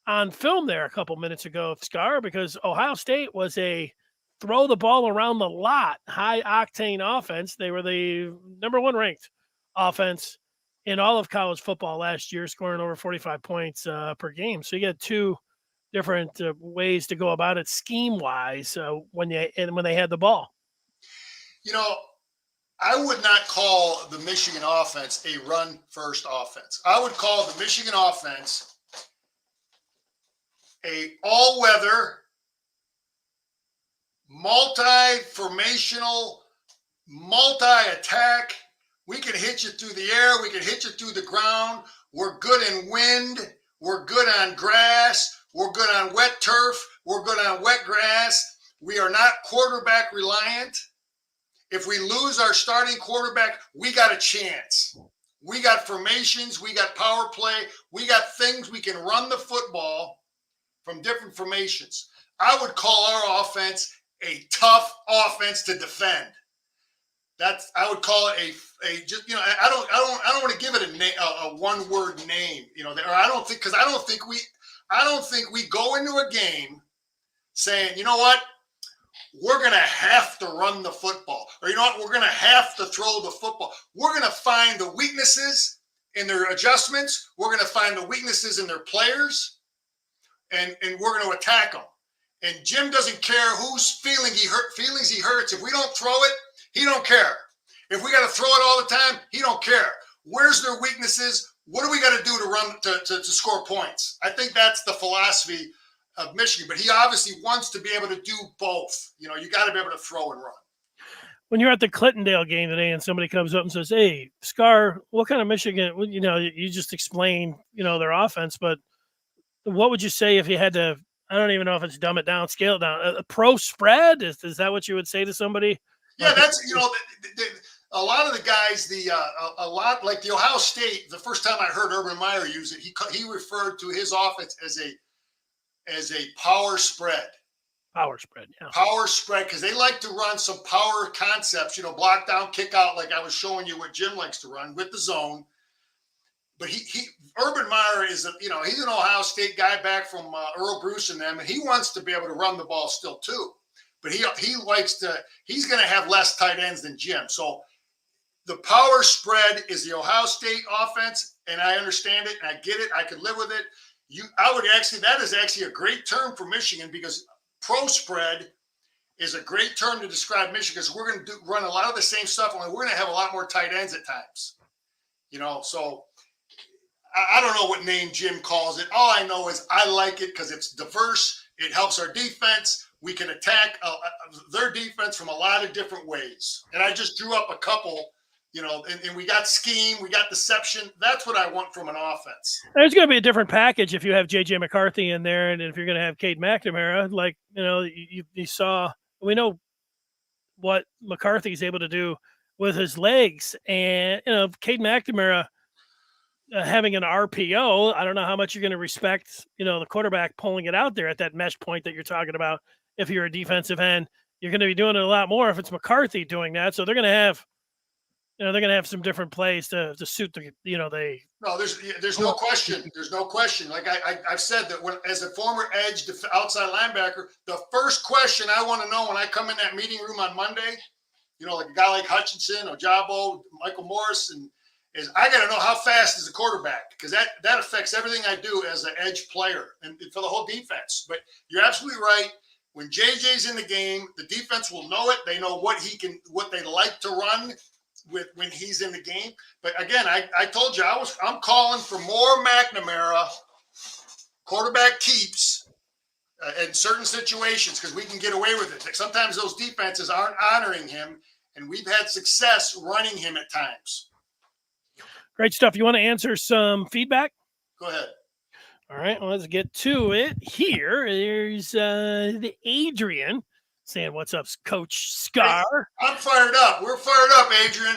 on film there a couple minutes ago, Scar, because Ohio State was a throw the ball around the lot, high octane offense. They were the number 1 ranked offense in all of college football last year, scoring over 45 points per game. So you get two different ways to go about it scheme wise when they had the ball. I would not call the Michigan offense a run first offense. I would call the Michigan offense a all weather, multi-formational, multi-attack. We can hit you through the air. We can hit you through the ground. We're good in wind. We're good on grass. We're good on wet turf. We're good on wet grass. We are not quarterback reliant. If we lose our starting quarterback, we got a chance. We got formations. We got power play. We got things we can run the football from different formations. I would call our offense a tough offense to defend. I would call it I don't want to give it a one word name, I don't think we go into a game saying, you know what, we're going to have to run the football, or you know what, we're going to have to throw the football. We're going to find the weaknesses in their adjustments. We're going to find the weaknesses in their players, and we're going to attack them. And Jim doesn't care whose feelings he hurts. If we don't throw it, he don't care. If we got to throw it all the time, he don't care. Where's their weaknesses? What do we got to do to run to score points? I think that's the philosophy of Michigan. But he obviously wants to be able to do both. You got to be able to throw and run. When you're at the Clintondale game today and somebody comes up and says, "Hey, Scar, what kind of Michigan?" You just explain, their offense, but what would you say if you had to? I don't even know if it's dumb it down, scale it down. A pro spread is that what you would say to somebody? Yeah, that's a lot of the guys. A lot like the Ohio State. The first time I heard Urban Meyer use it, he referred to his offense as a power spread. Power spread, yeah. Power spread, because they like to run some power concepts. Block down, kick out, like I was showing you what Jim likes to run with the zone. But Urban Meyer is he's an Ohio State guy back from Earl Bruce and them, and he wants to be able to run the ball still too. But he's going to have less tight ends than Jim. So the power spread is the Ohio State offense, and I understand it, and I get it. I could live with it. That is actually a great term for Michigan, because pro spread is a great term to describe Michigan, because we're going to run a lot of the same stuff, only we're going to have a lot more tight ends at times. So I don't know what name Jim calls it. All I know is I like it because it's diverse. It helps our defense. we can attack their defense from a lot of different ways. And I just drew up a couple, and we got scheme, we got deception. That's what I want from an offense. There's going to be a different package if you have J.J. McCarthy in there, and if you're going to have Cade McNamara. Like, you saw, we know what McCarthy's able to do with his legs, and Cade McNamara having an RPO. I don't know how much you're going to respect, the quarterback pulling it out there at that mesh point that you're talking about. If you're a defensive end, you're going to be doing it a lot more if it's McCarthy doing that. So they're going to have, some different plays to suit the. No, there's no question. There's no question. Like I've said that as a former edge outside linebacker, the first question I want to know when I come in that meeting room on Monday, like a guy like Hutchinson or Jabo, Michael Morris, is I got to know how fast is the quarterback, because that affects everything I do as an edge player and for the whole defense. But you're absolutely right. When JJ's in the game, the defense will know it. They know what they like to run when he's in the game. But again, I told you I'm calling for more McNamara quarterback keeps in certain situations, because we can get away with it. Sometimes those defenses aren't honoring him, and we've had success running him at times. Great stuff. You want to answer some feedback? Go ahead. All right, well, let's get to it here. There's the Adrian saying, "What's up, Coach Scar?" Hey, I'm fired up. We're fired up, Adrian.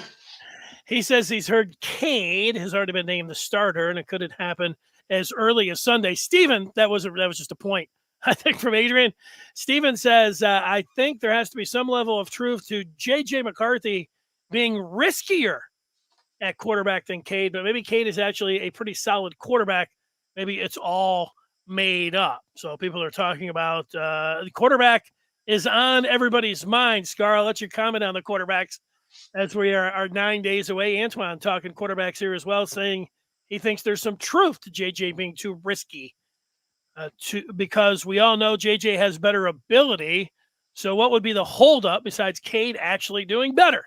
He says he's heard Cade has already been named the starter, and it could happen as early as Sunday. Steven, that was just a point, I think, from Adrian. Steven says, I think there has to be some level of truth to J.J. McCarthy being riskier at quarterback than Cade, but maybe Cade is actually a pretty solid quarterback. Maybe it's all made up. So people are talking about the quarterback is on everybody's mind. Scar, I'll let you comment on the quarterbacks as we are 9 days away. Antoine talking quarterbacks here as well, saying he thinks there's some truth to JJ being too risky because we all know JJ has better ability. So what would be the holdup besides Cade actually doing better?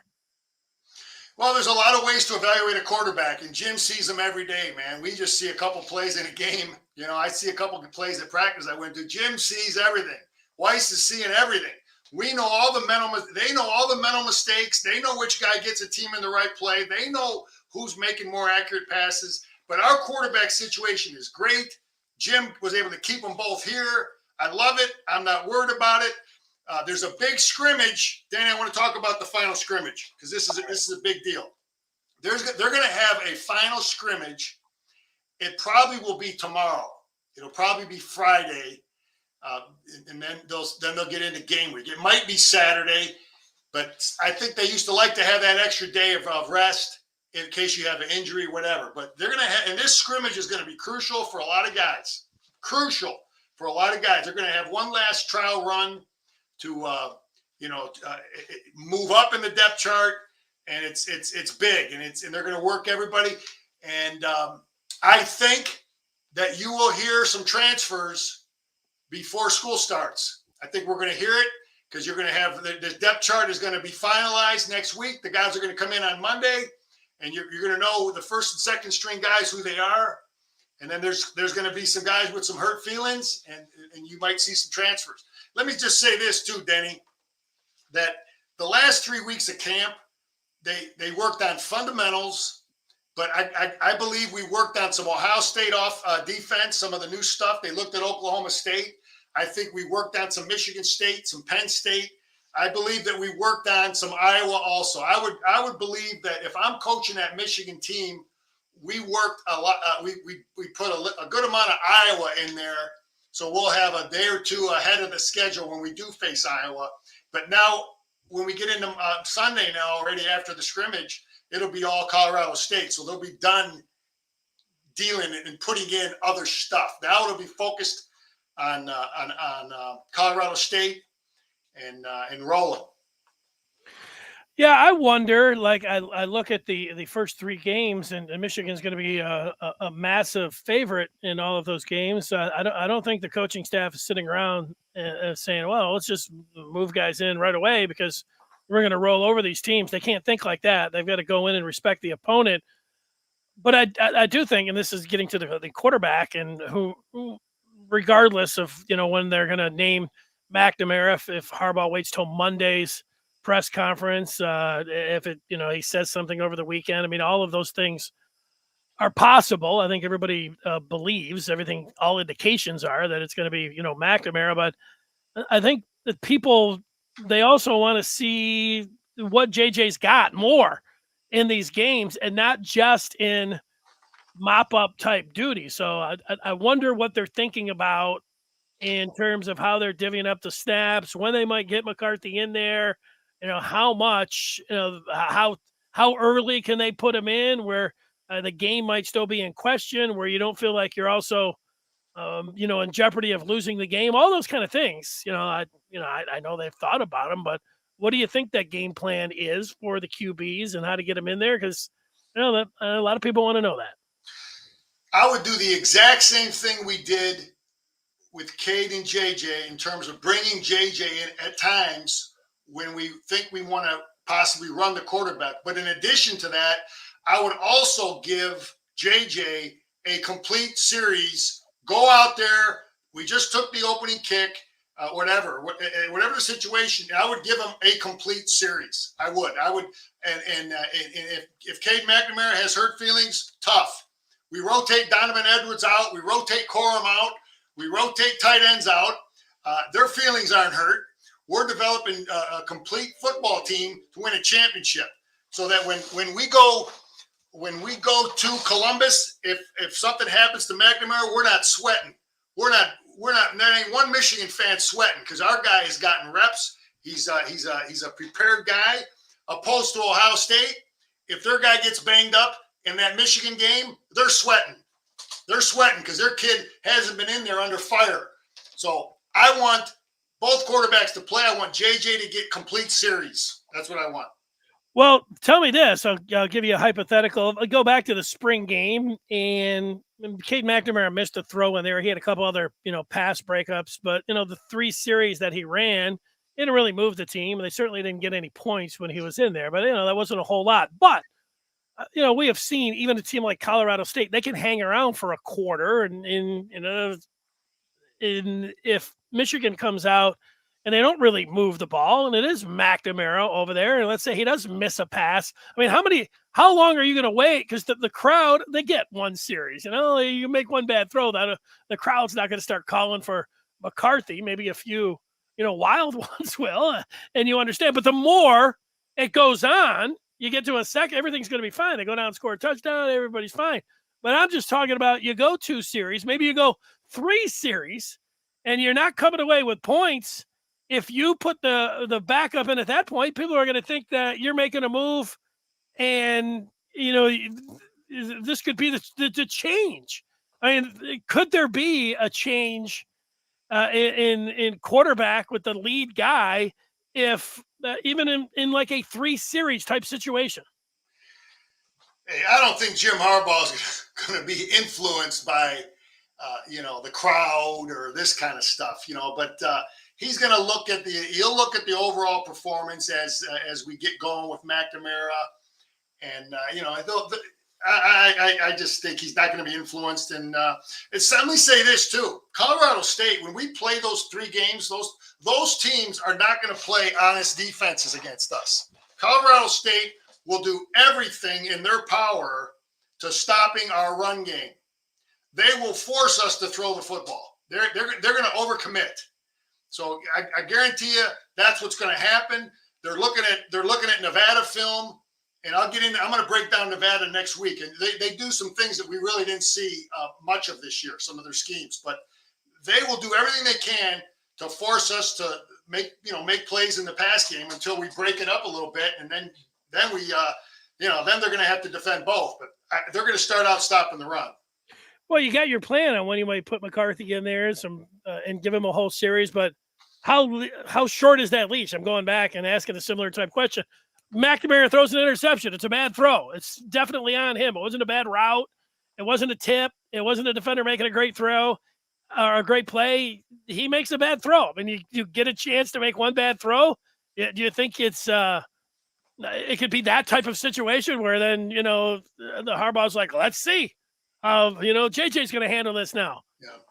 Well, there's a lot of ways to evaluate a quarterback, and Jim sees them every day, man. We just see a couple plays in a game. I see a couple of plays at practice I went to. Jim sees everything. Weiss is seeing everything. We know all the they know all the mental mistakes. They know which guy gets a team in the right play. They know who's making more accurate passes. But our quarterback situation is great. Jim was able to keep them both here. I love it. I'm not worried about it. There's a big scrimmage. Danny, I want to talk about the final scrimmage, because this is a big deal. They're going to have a final scrimmage. It probably will be tomorrow. It'll probably be Friday, and then they'll get into game week. It might be Saturday, but I think they used to like to have that extra day of rest in case you have an injury, whatever. But they're going to have, and this scrimmage is going to be crucial for a lot of guys. Crucial for a lot of guys. They're going to have one last trial run to move up in the depth chart, and it's big, and they're going to work everybody. And I think that you will hear some transfers before school starts. I think we're going to hear it, because you're going to have the depth chart is going to be finalized next week. The guys are going to come in on Monday, and you're going to know the first and second string guys who they are. And then there's going to be some guys with some hurt feelings, and you might see some transfers. Let me just say this too, Denny, that the last 3 weeks of camp, they worked on fundamentals, but I believe we worked on some Ohio State defense, some of the new stuff. They looked at Oklahoma State. I think we worked on some Michigan State, some Penn State. I believe that we worked on some Iowa also. I would believe that if I'm coaching that Michigan team, we worked a lot. We put a good amount of Iowa in there. So we'll have a day or two ahead of the schedule when we do face Iowa. But now when we get into Sunday now, already after the scrimmage, it'll be all Colorado State. So they'll be done dealing and putting in other stuff. Now it'll be focused on Colorado State and rolling. Yeah, I wonder, like I look at the first three games, and Michigan's going to be a massive favorite in all of those games. I don't think the coaching staff is sitting around saying, well, let's just move guys in right away because we're going to roll over these teams. They can't think like that. They've got to go in and respect the opponent. But I do think, and this is getting to the quarterback, and who regardless of, when they're going to name McNamara if Harbaugh waits till Monday's press conference, if it, he says something over the weekend. I mean, all of those things are possible. I think everybody believes everything. All indications are that it's going to be, McNamara. But I think that people, they also want to see what JJ's got more in these games and not just in mop-up type duty. So I wonder what they're thinking about in terms of how they're divvying up the snaps, when they might get McCarthy in there, how much, how early can they put him in where the game might still be in question, where you don't feel like you're also, in jeopardy of losing the game, all those kind of things. I know they've thought about them, but what do you think that game plan is for the QBs and how to get them in there? Because, that a lot of people want to know that. I would do the exact same thing we did with Cade and JJ in terms of bringing JJ in at times when we think we want to possibly run the quarterback. But in addition to that, I would also give JJ a complete series. Go out there. We just took the opening kick, whatever the situation. I would give him a complete series. I would. And if Cade McNamara has hurt feelings, tough. We rotate Donovan Edwards out. We rotate Corum out. We rotate tight ends out. Their feelings aren't hurt. We're developing a complete football team to win a championship. So that when we go to Columbus, if something happens to McNamara, we're not sweating. There ain't one Michigan fan sweating because our guy has gotten reps. He's a prepared guy. Opposed to Ohio State, if their guy gets banged up in that Michigan game, they're sweating. They're sweating because their kid hasn't been in there under fire. So I want both quarterbacks to play. I want JJ to get complete series. That's what I want. Well, tell me this. I'll give you a hypothetical. I'll go back to the spring game, and Cade McNamara missed a throw in there. He had a couple other, pass breakups. But, the 3 series that he ran didn't really move the team. They certainly didn't get any points when he was in there. But, that wasn't a whole lot. But we have seen even a team like Colorado State, they can hang around for a quarter. And if Michigan comes out and they don't really move the ball, and it is McNamara over there, and let's say he does miss a pass. I mean, how long are you going to wait? Because the crowd, they get one series. You make one bad throw, that the crowd's not going to start calling for McCarthy. Maybe a few, wild ones will, and you understand. But the more it goes on, you get to a second, everything's going to be fine. They go down, score a touchdown, everybody's fine. But I'm just talking about you go 2 series, maybe you go 3 series, and you're not coming away with points. If you put the backup in at that point, people are going to think that you're making a move, and this could be the change. I mean, could there be a change in quarterback with the lead guy if even in like a 3 series type situation? Hey, I don't think Jim Harbaugh is going to be influenced by the crowd or this kind of stuff, but he's going to look at the overall performance as we get going with McNamara. And, I just think he's not going to be influenced. And let me say this too, Colorado State, when we play those 3 games, those teams are not going to play honest defenses against us. Colorado State will do everything in their power to stopping our run game. They will force us to throw the football. They're going to overcommit. So I guarantee you that's what's going to happen. They're looking at Nevada film, and I'm going to break down Nevada next week. And they do some things that we really didn't see much of this year, some of their schemes. But they will do everything they can to force us to make plays in the pass game until we break it up a little bit, and then we then they're going to have to defend both. But they're going to start out stopping the run. Well, you got your plan on when you might put McCarthy in there and give him a whole series, but how short is that leash? I'm going back and asking a similar type question. McNamara throws an interception. It's a bad throw. It's definitely on him. It wasn't a bad route. It wasn't a tip. It wasn't a defender making a great throw or a great play. He makes a bad throw. I mean, you get a chance to make one bad throw. Do you think it could be that type of situation where then, the Harbaugh's like, let's see. JJ's going to handle this now.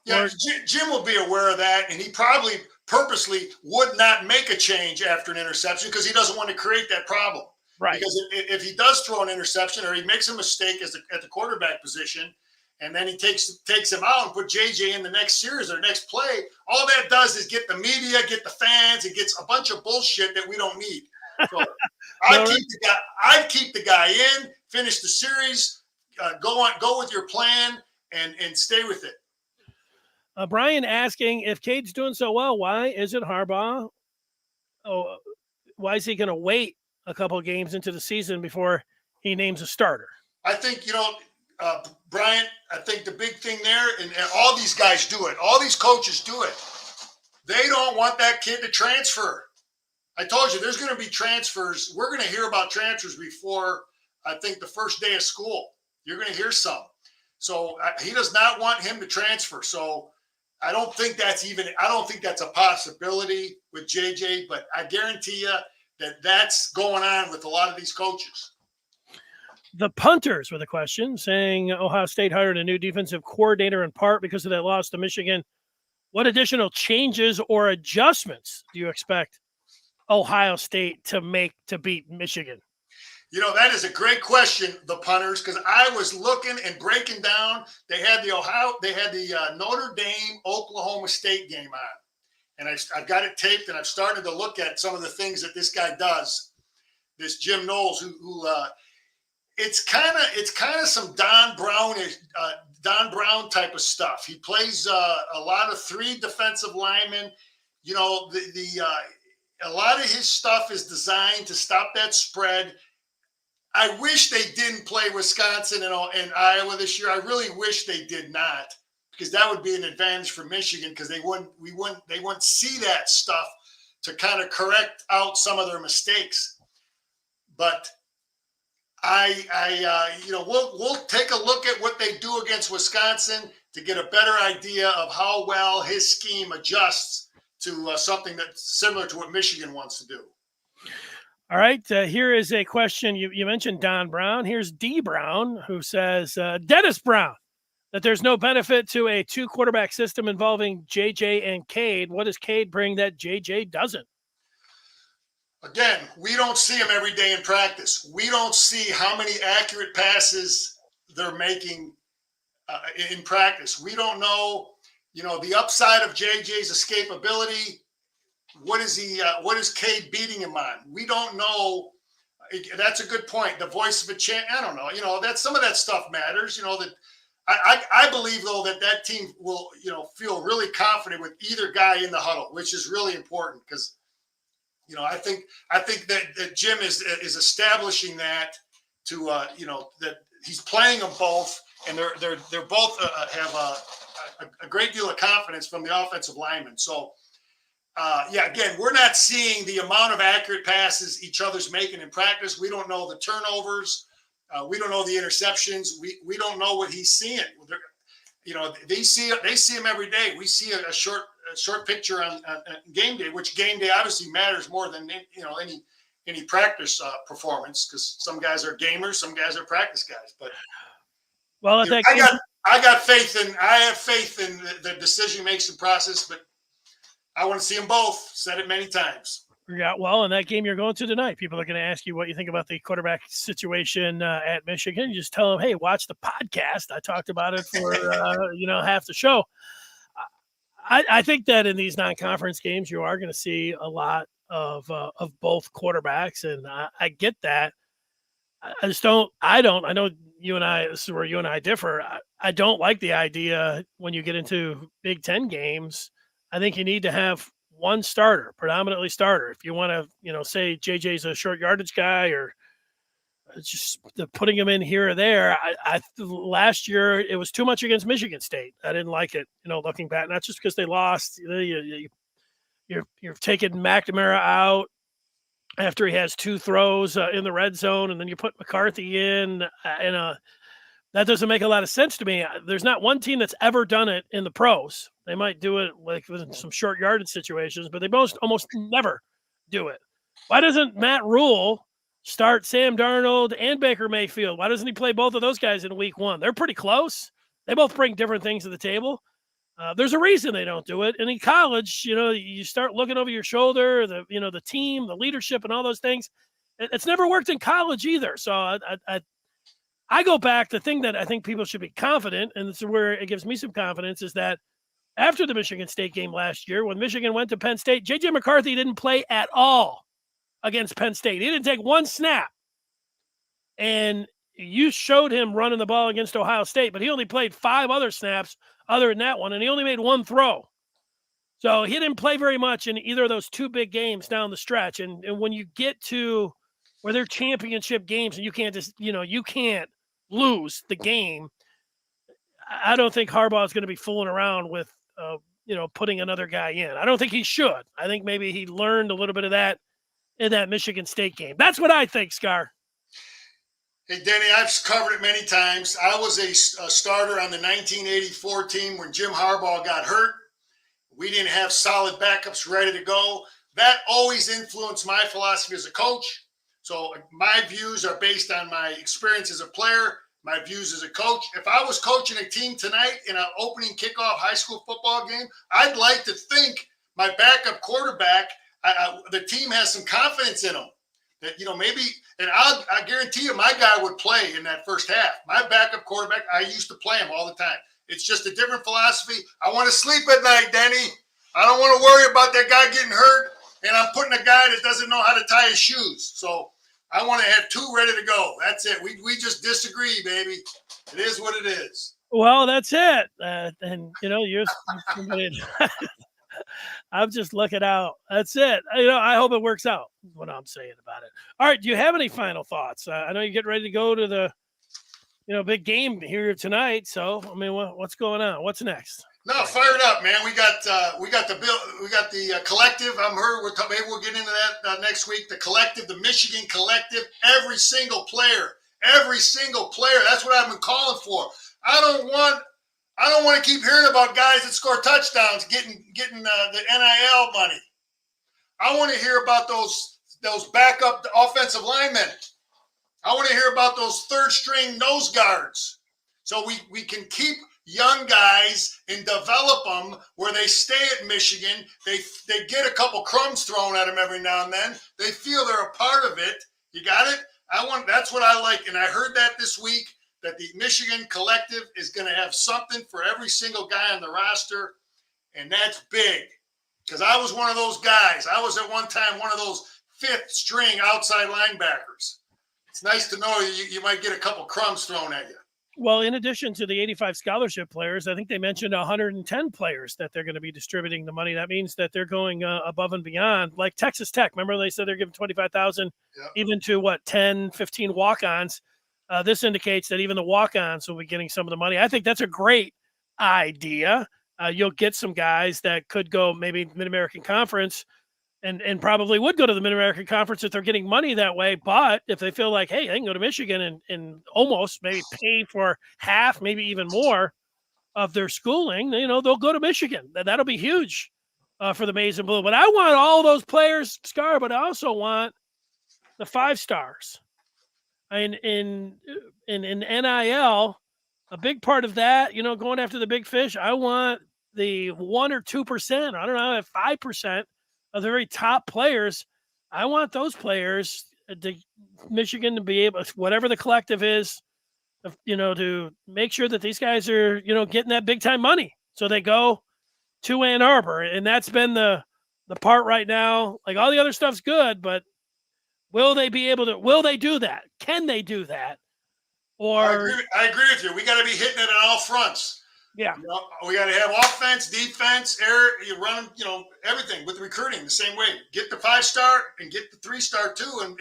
Yeah. Jim will be aware of that, and he probably purposely would not make a change after an interception because he doesn't want to create that problem. Right. Because if he does throw an interception or he makes a mistake at the quarterback position, and then he takes him out and put JJ in the next series or next play, all that does is get the media, get the fans, it gets a bunch of bullshit that we don't need. So I'd keep the guy in, finish the series, go with your plan, and stay with it. Brian asking, if Cade's doing so well, why isn't Harbaugh? Oh, why is he going to wait a couple of games into the season before he names a starter? I think, Brian, I think the big thing there, and all these guys do it, all these coaches do it, they don't want that kid to transfer. I told you there's going to be transfers. We're going to hear about transfers before, I think, the first day of school. You're going to hear some. So he does not want him to transfer. So I don't think that's a possibility with JJ, but I guarantee you that that's going on with a lot of these coaches. The punters with a question saying Ohio State hired a new defensive coordinator in part because of that loss to Michigan. What additional changes or adjustments do you expect Ohio State to make to beat Michigan? That is a great question, the punters, because I was looking and breaking down. They had the Notre Dame Oklahoma State game on, and I've got it taped, and I've started to look at some of the things that this guy does. This Jim Knowles, who it's kind of some Don Brown type of stuff. He plays a lot of 3 defensive linemen. A lot of his stuff is designed to stop that spread. I wish they didn't play Wisconsin and Iowa this year. I really wish they did not, because that would be an advantage for Michigan, because they wouldn't see that stuff to kind of correct out some of their mistakes. But we'll take a look at what they do against Wisconsin to get a better idea of how well his scheme adjusts to something that's similar to what Michigan wants to do. All right. Here is a question. You mentioned Don Brown. Here's D. Brown, who says, Dennis Brown, that there's no benefit to a 2-quarterback system involving JJ and Cade. What does Cade bring that JJ doesn't? Again, we don't see him every day in practice. We don't see how many accurate passes they're making in practice. We don't know, the upside of JJ's escapability. What is Cade beating him on? We don't know. That's a good point. The voice of a champ. I don't know. That some of that stuff matters. That I believe though that team will feel really confident with either guy in the huddle, which is really important because I think that Jim is establishing that to that he's playing them both, and they're both have a great deal of confidence from the offensive linemen. So. Again, we're not seeing the amount of accurate passes each other's making in practice. We don't know the turnovers. We don't know the interceptions. We don't know what he's seeing. They see him every day. We see a short picture on game day, which game day obviously matters more than any practice performance, because some guys are gamers, some guys are practice guys. But I have faith in the decision making process, but. I want to see them both. Said it many times. Yeah, well, in that game you're going to tonight, people are going to ask you what you think about the quarterback situation at Michigan. You just tell them, hey, watch the podcast. I talked about it for, half the show. I think that in these non-conference games, you are going to see a lot of both quarterbacks, and I get that. I know you and I, this is where you and I differ. I don't like the idea when you get into Big Ten games. I think you need to have one starter, predominantly starter. If you want to, say JJ's a short yardage guy, or just putting him in here or there. Last year it was too much against Michigan State. I didn't like it, looking back, not just because they lost. You're taking McNamara out after he has 2 throws in the red zone, and then you put McCarthy in, that doesn't make a lot of sense to me. There's not one team that's ever done it in the pros. They might do it like in some short yardage situations, but they almost never do it. Why doesn't Matt Rule start Sam Darnold and Baker Mayfield? Why doesn't he play both of those guys in week 1? They're pretty close. They both bring different things to the table. There's a reason they don't do it. And in college, you start looking over your shoulder, the team, the leadership, and all those things. It's never worked in college either. So I go back. The thing that I think people should be confident, and this is where it gives me some confidence, is that after the Michigan State game last year, when Michigan went to Penn State, J.J. McCarthy didn't play at all against Penn State. He didn't take one snap. And you showed him running the ball against Ohio State, but he only played 5 other snaps other than that one, and he only made 1 throw. So he didn't play very much in either of those 2 big games down the stretch. And when you get to where they're championship games and you can't just, you can't lose the game, I don't think Harbaugh is going to be fooling around with, putting another guy in. I don't think he should. I think maybe he learned a little bit of that in that Michigan State game. That's what I think, Scar. Hey, Denny, I've covered it many times. I was a starter on the 1984 team when Jim Harbaugh got hurt. We didn't have solid backups ready to go. That always influenced my philosophy as a coach. So my views are based on my experience as a player, my views as a coach. If I was coaching a team tonight in an opening kickoff high school football game, I'd like to think my backup quarterback, the team has some confidence in him. That, maybe, and I guarantee you my guy would play in that first half. My backup quarterback, I used to play him all the time. It's just a different philosophy. I want to sleep at night, Denny. I don't want to worry about that guy getting hurt, and I'm putting a guy that doesn't know how to tie his shoes. So I want to have 2 ready to go. That's it. We just disagree, baby. It is what it is. Well, that's it. And, you're somebody. I'm just looking out. That's it. I hope it works out. What I'm saying about it. All right. Do you have any final thoughts? I know you're getting ready to go to the, big game here tonight. So, what's going on? What's next? No, fired up, man. We got the collective. Maybe we'll get into that next week. The collective, the Michigan collective. Every single player. That's what I've been calling for. I don't want to keep hearing about guys that score touchdowns getting the NIL money. I want to hear about those backup offensive linemen. I want to hear about those third-string nose guards. So we can keep young guys and develop them where they stay at Michigan. They get a couple crumbs thrown at them every now and then. They feel they're a part of it. You got it? That's what I like. And I heard that this week, that the Michigan collective is going to have something for every single guy on the roster. And that's big, because I was one of those guys. I was at one time one of those 5th string outside linebackers. It's nice to know you might get a couple crumbs thrown at you. Well, in addition to the 85 scholarship players, I think they mentioned 110 players that they're going to be distributing the money. That means that they're going above and beyond. Like Texas Tech, remember they said they're giving $25,000 even to 10, 15 walk-ons. This indicates that even the walk-ons will be getting some of the money. I think that's a great idea. You'll get some guys that could go maybe Mid-American Conference and probably would go to the Mid-American Conference if they're getting money that way. But if they feel like, hey, they can go to Michigan and almost maybe pay for half, maybe even more of their schooling, they'll go to Michigan. That'll be huge for the Maize and Blue. But I want all those players, Scar, but I also want the 5 stars. In NIL, a big part of that, going after the big fish, I want the 1 or 2%, I don't know, 5% of the very top players. I want those players to Michigan to be able, whatever the collective is, to make sure that these guys are, getting that big time money. So they go to Ann Arbor. And that's been the part right now. Like, all the other stuff's good, but will they do that? Can they do that? Or I agree with you. We got to be hitting it on all fronts. Yeah. We got to have offense, defense, air, you run, everything with recruiting the same way. Get the 5-star and get the 3-star too.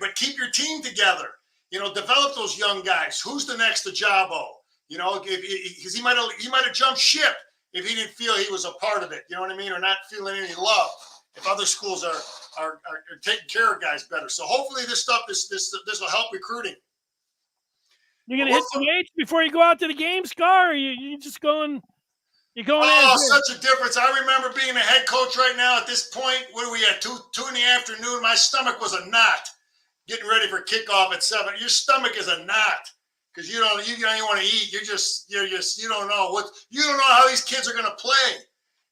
But keep your team together, develop those young guys. Who's the next Ajabo? Because he might have jumped ship if he didn't feel he was a part of it. You know what I mean? Or not feeling any love. If other schools are taking care of guys better. So hopefully this will help recruiting. You're going to hit some weights before you go out to the game, Scar? Or you just going? You're going? Oh, such a difference! I remember being a head coach right now. At this point, what are we at? 2 in the afternoon. My stomach was a knot. Getting ready for kickoff at 7. Your stomach is a knot because you want to eat. You don't know how these kids are going to play.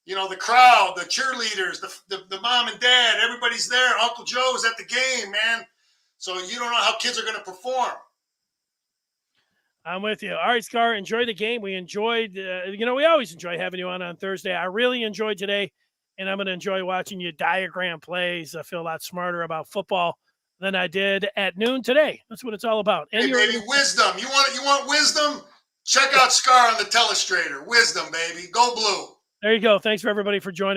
You know, the crowd, the cheerleaders, the mom and dad, everybody's there. Uncle Joe's at the game, man. So you don't know how kids are going to perform. I'm with you. All right, Scar, enjoy the game. We enjoyed, we always enjoy having you on Thursday. I really enjoyed today, and I'm going to enjoy watching you diagram plays. I feel a lot smarter about football than I did at noon today. That's what it's all about. And hey, baby, wisdom. You want wisdom? Check out Scar on the Telestrator. Wisdom, baby. Go blue. There you go. Thanks for everybody for joining.